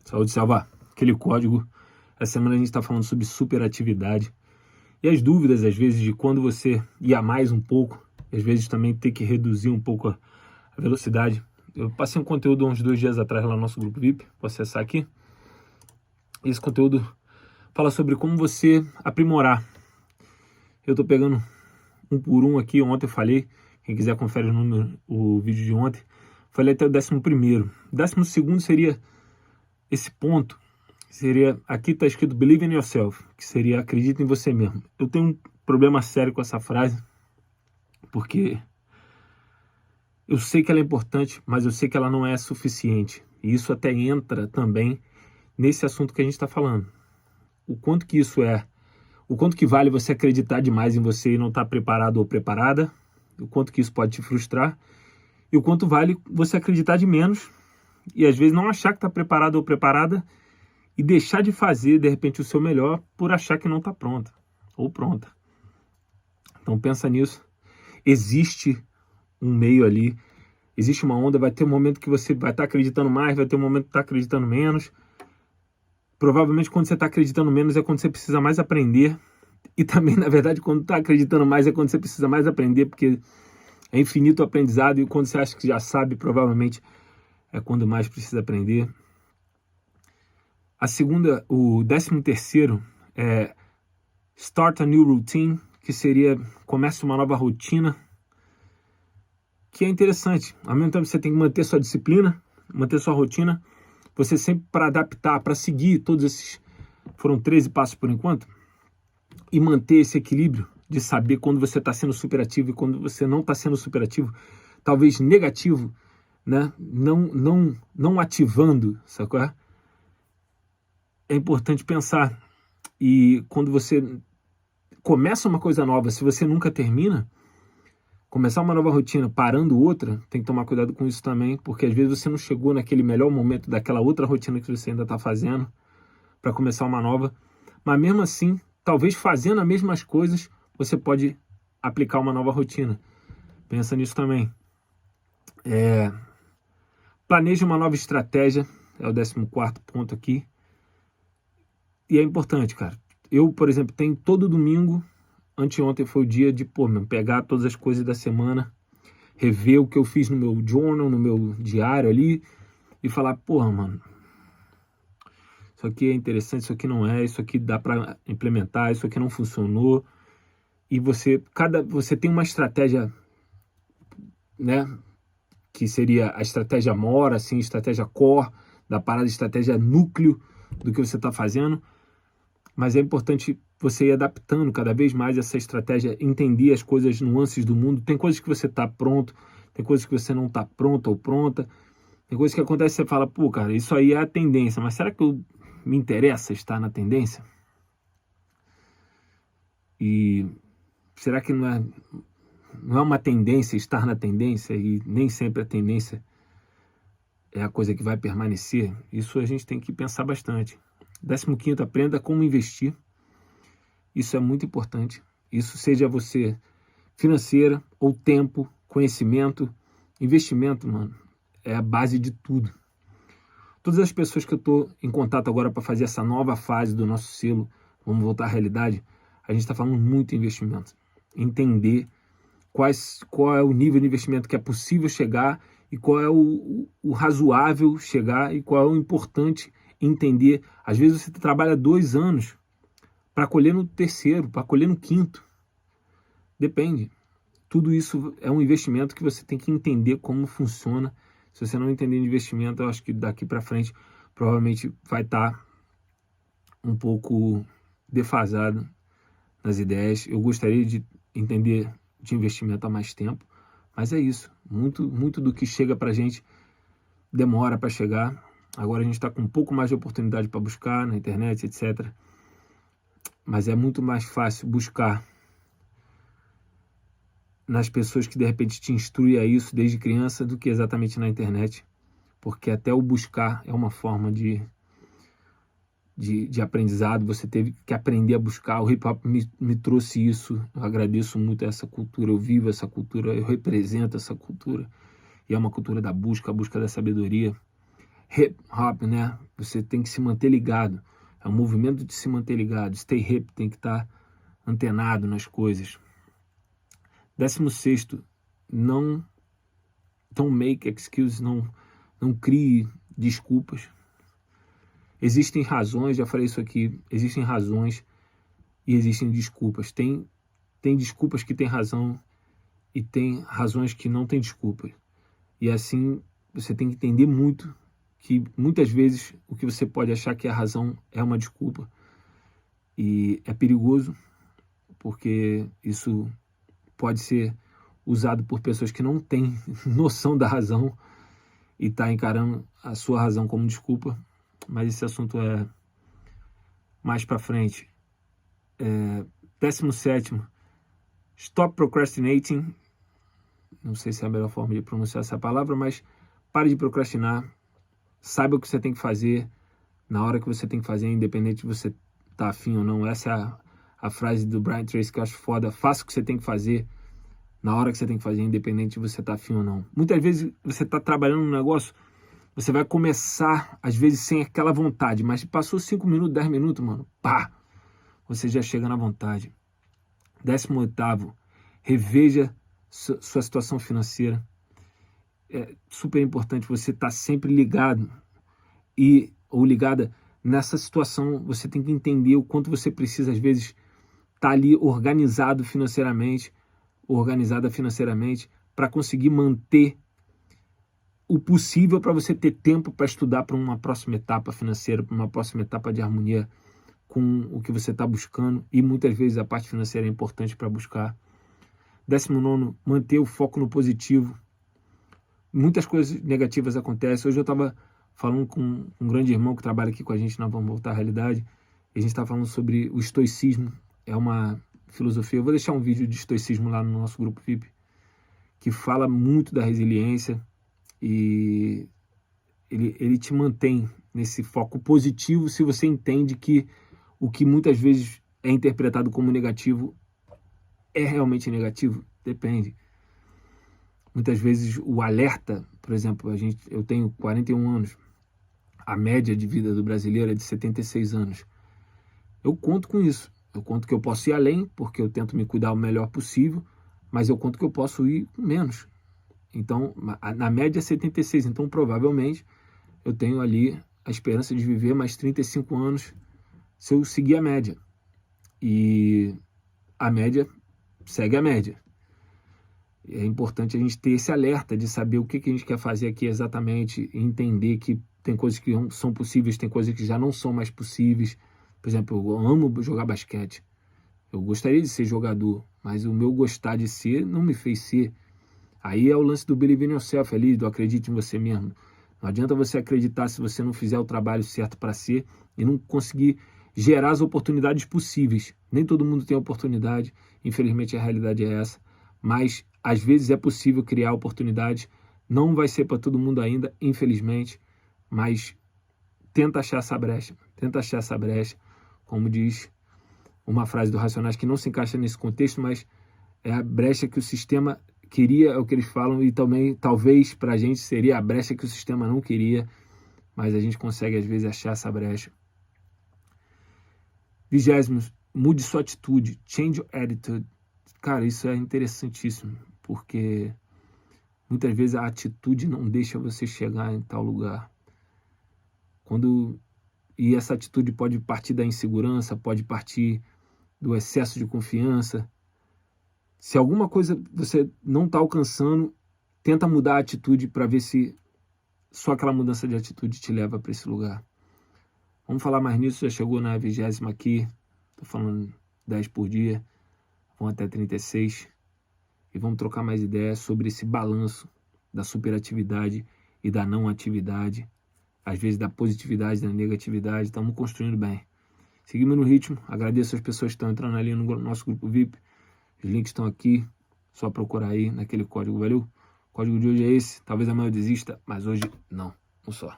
Saúde, Selva. Aquele código. Essa semana a gente está falando sobre superatividade. E as dúvidas, às vezes, de quando você ir a mais um pouco. E às vezes também ter que reduzir um pouco a velocidade. Eu passei um conteúdo uns 2 dias atrás lá no nosso grupo VIP. Vou acessar aqui. Esse conteúdo fala sobre como você aprimorar. Eu estou pegando um por um aqui. Ontem eu falei. Quem quiser confere o vídeo de ontem. Falei até o 11º. 12º seria esse ponto. Seria, aqui está escrito Believe in yourself, que seria acredita em você mesmo. Eu tenho um problema sério com essa frase, porque eu sei que ela é importante, mas eu sei que ela não é suficiente. E isso até entra também nesse assunto que a gente está falando. O quanto que isso é, o quanto que vale você acreditar demais em você e não estar preparado ou preparada, o quanto que isso pode te frustrar, e o quanto vale você acreditar de menos e às vezes não achar que está preparado ou preparada e deixar de fazer, de repente, o seu melhor por achar que não está pronta ou pronta. Então pensa nisso. Existe um meio ali, existe uma onda, vai ter um momento que você vai estar acreditando mais, vai ter um momento que está acreditando menos. Provavelmente quando você está acreditando menos é quando você precisa mais aprender. E também, na verdade, quando está acreditando mais é quando você precisa mais aprender, porque é infinito o aprendizado e quando você acha que já sabe, provavelmente é quando mais precisa aprender. A segunda, o 13º é Start a New Routine, que seria comece uma nova rotina, que é interessante. Ao mesmo tempo você tem que manter sua disciplina, manter sua rotina, você sempre para adaptar, para seguir todos esses, foram 13 passos por enquanto, e manter esse equilíbrio de saber quando você está sendo superativo e quando você não está sendo superativo, talvez negativo, né? Não ativando, sacou? É importante pensar, e quando você começa uma coisa nova, se você nunca termina, começar uma nova rotina parando outra, tem que tomar cuidado com isso também, porque às vezes você não chegou naquele melhor momento daquela outra rotina que você ainda está fazendo para começar uma nova, mas mesmo assim, talvez fazendo as mesmas coisas, você pode aplicar uma nova rotina. Pensa nisso também. Planeje uma nova estratégia, é o 14º ponto aqui. E é importante, cara. Eu, por exemplo, tenho todo domingo, anteontem foi o dia de, pegar todas as coisas da semana, rever o que eu fiz no meu journal, no meu diário ali, e falar, mano, isso aqui é interessante, isso aqui não é, isso aqui dá para implementar, isso aqui não funcionou. E você tem uma estratégia, né, que seria a estratégia mora, assim, estratégia core, da parada, estratégia núcleo do que você está fazendo. Mas é importante você ir adaptando cada vez mais essa estratégia, entender as coisas, nuances do mundo. Tem coisas que você está pronto, tem coisas que você não está pronto ou pronta. Tem coisas que acontece e você fala, cara, isso aí é a tendência, mas será que me interessa estar na tendência? E será que não é uma tendência estar na tendência e nem sempre a tendência é a coisa que vai permanecer? Isso a gente tem que pensar bastante. 15º, aprenda como investir. Isso é muito importante. Isso seja você financeira ou tempo, conhecimento, investimento, mano, é a base de tudo. Todas as pessoas que eu estou em contato agora para fazer essa nova fase do nosso selo, vamos voltar à realidade, a gente está falando muito em investimento. Entender qual é o nível de investimento que é possível chegar e qual é o razoável chegar e qual é o importante entender. Às vezes você trabalha 2 anos para colher no 3º, para colher no 5º. Depende. Tudo isso é um investimento que você tem que entender como funciona. Se você não entender de investimento, eu acho que daqui para frente provavelmente vai estar um pouco defasado nas ideias. Eu gostaria de entender de investimento há mais tempo, mas é isso. Muito do que chega para a gente demora para chegar. Agora a gente está com um pouco mais de oportunidade para buscar na internet, etc. Mas é muito mais fácil buscar nas pessoas que de repente te instruem a isso desde criança do que exatamente na internet. Porque até o buscar é uma forma de aprendizado. Você teve que aprender a buscar. O hip hop me trouxe isso. Eu agradeço muito essa cultura. Eu vivo essa cultura, eu represento essa cultura. E é uma cultura da busca, a busca da sabedoria. Hip hop, né? Você tem que se manter ligado. É um movimento de se manter ligado. Stay hip, tem que estar antenado nas coisas. 16º, don't make excuses, não crie desculpas. Existem razões, já falei isso aqui, existem razões e existem desculpas. Tem desculpas que têm razão e tem razões que não têm desculpas. E assim, você tem que entender muito que muitas vezes o que você pode achar que é a razão é uma desculpa. E é perigoso, porque isso pode ser usado por pessoas que não têm noção da razão e está encarando a sua razão como desculpa. Mas esse assunto é mais para frente. 17º, stop procrastinating. Não sei se é a melhor forma de pronunciar essa palavra, mas pare de procrastinar. Saiba o que você tem que fazer na hora que você tem que fazer, independente de você estar afim ou não. Essa é a frase do Brian Tracy que eu acho foda. Faça o que você tem que fazer na hora que você tem que fazer, independente de você estar afim ou não. Muitas vezes você está trabalhando num negócio, você vai começar, às vezes, sem aquela vontade, mas passou 5 minutos, 10 minutos, mano, pá, você já chega na vontade. 18º, reveja sua situação financeira. É super importante você estar sempre ligado ou ligada nessa situação. Você tem que entender o quanto você precisa, às vezes, estar ali organizada financeiramente, para conseguir manter o possível para você ter tempo para estudar para uma próxima etapa financeira, para uma próxima etapa de harmonia com o que você está buscando. E muitas vezes a parte financeira é importante para buscar. 19º, manter o foco no positivo. Muitas coisas negativas acontecem. Hoje eu estava falando com um grande irmão que trabalha aqui com a gente na Vamos Voltar à Realidade, e a gente está falando sobre o estoicismo. É uma filosofia. Eu vou deixar um vídeo de estoicismo lá no nosso grupo VIP, que fala muito da resiliência, e ele te mantém nesse foco positivo se você entende que o que muitas vezes é interpretado como negativo é realmente negativo. Depende. Muitas vezes o alerta, por exemplo, eu tenho 41 anos, a média de vida do brasileiro é de 76 anos. Eu conto com isso. Eu conto que eu posso ir além, porque eu tento me cuidar o melhor possível, mas eu conto que eu posso ir com menos. Então, na média é 76, então provavelmente eu tenho ali a esperança de viver mais 35 anos se eu seguir a média. E a média segue a média. É importante a gente ter esse alerta de saber o que a gente quer fazer aqui exatamente, e entender que tem coisas que são possíveis, tem coisas que já não são mais possíveis. Por exemplo, eu amo jogar basquete. Eu gostaria de ser jogador, mas o meu gostar de ser não me fez ser. Aí é o lance do believe in yourself ali, do acredite em você mesmo. Não adianta você acreditar se você não fizer o trabalho certo para ser e não conseguir gerar as oportunidades possíveis. Nem todo mundo tem oportunidade, infelizmente a realidade é essa, mas às vezes é possível criar oportunidades. Não vai ser para todo mundo ainda, infelizmente, mas tenta achar essa brecha, como diz uma frase do Racionais que não se encaixa nesse contexto, mas é a brecha que o sistema queria, é o que eles falam, e também talvez para a gente seria a brecha que o sistema não queria, mas a gente consegue às vezes achar essa brecha. 20º, mude sua atitude, change your attitude. Cara, isso é interessantíssimo, porque muitas vezes a atitude não deixa você chegar em tal lugar. E essa atitude pode partir da insegurança, pode partir do excesso de confiança. Se alguma coisa você não está alcançando, tenta mudar a atitude para ver se só aquela mudança de atitude te leva para esse lugar. Vamos falar mais nisso, já chegou na 20ª aqui, estou falando 10 por dia, vão até 36, e vamos trocar mais ideias sobre esse balanço da superatividade e da não atividade, às vezes da positividade e da negatividade. Estamos construindo bem. Seguimos no ritmo, agradeço as pessoas que estão entrando ali no nosso grupo VIP, os links estão aqui, só procurar aí naquele código, valeu? O código de hoje é esse, talvez amanhã eu desista, mas hoje não, um só.